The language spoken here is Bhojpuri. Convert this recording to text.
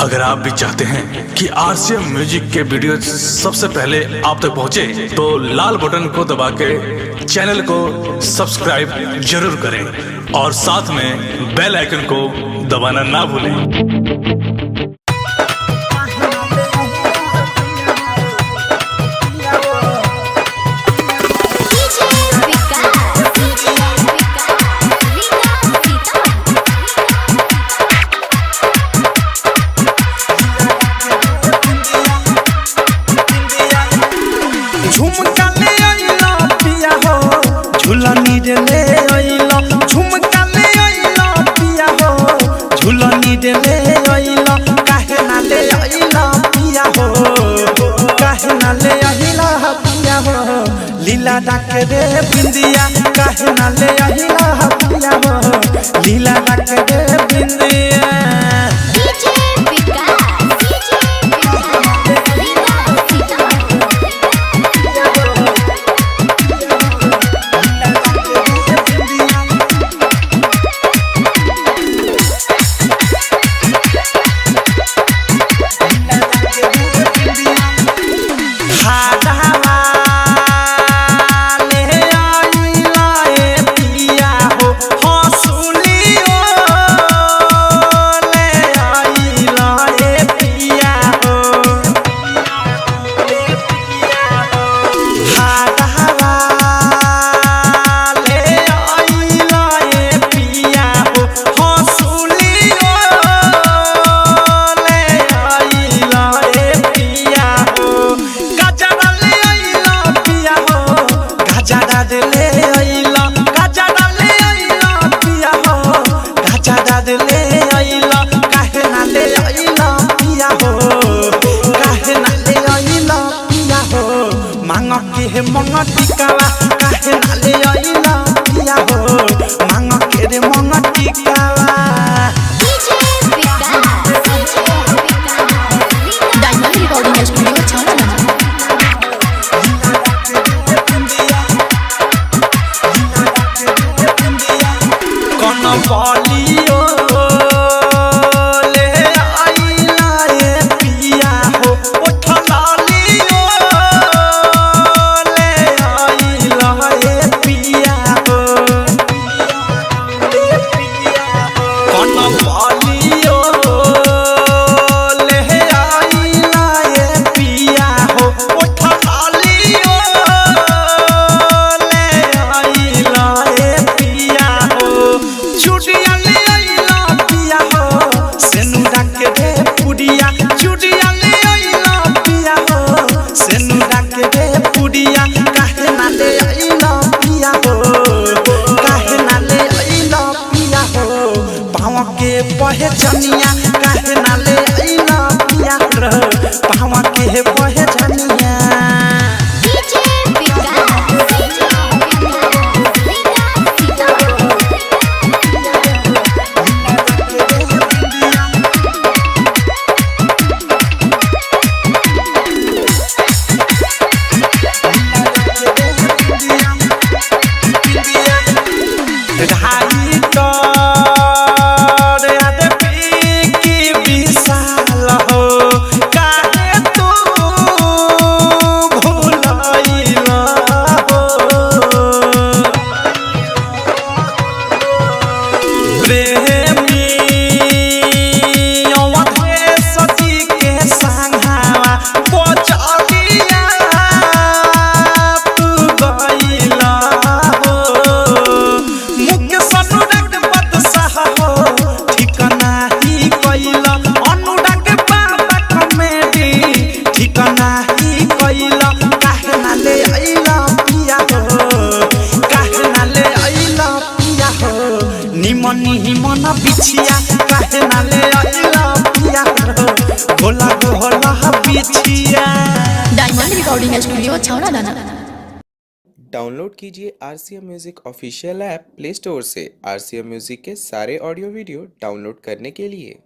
अगर आप भी चाहते हैं कि आरसीएम म्यूजिक के वीडियो सबसे पहले आप तक पहुंचे, तो लाल बटन को दबा के चैनल को सब्सक्राइब जरूर करें और साथ में बेल आइकन को दबाना ना भूलें। झुमका ले आइला पिया हो झुलनी रे ले आइला, झुमका ले आइला पिया हो झुलनी रे ले आइला, काहे ना ले आइला पिया हो, काहे ना ले आइला पिया हो, लीला डाके रे बिंदिया, काहे ना ले आइला पिया हो, लीला डाके रे बिंदिया। के मंगा टिकावा काहे ना ले आइला पिया हो, मांगा के रे मंगा टिकावा। डायमंड रिकॉर्डिंग स्टूडियो छाना कौन बोलियो ले आइला ए पिया हो, उठला पहे जनिया, काहे ना ले आइला पिया रे पावा के पहे जनिया। निमन बिछिया काहे ना ले आइला पिया हो, भोला भोला बिछिया। डायमंड रिकॉर्डिंग स्टूडियो छाना दाना। डाउनलोड कीजिए RCM music official app play store से आरसीएम म्यूजिक के सारे ऑडियो वीडियो डाउनलोड करने के लिए।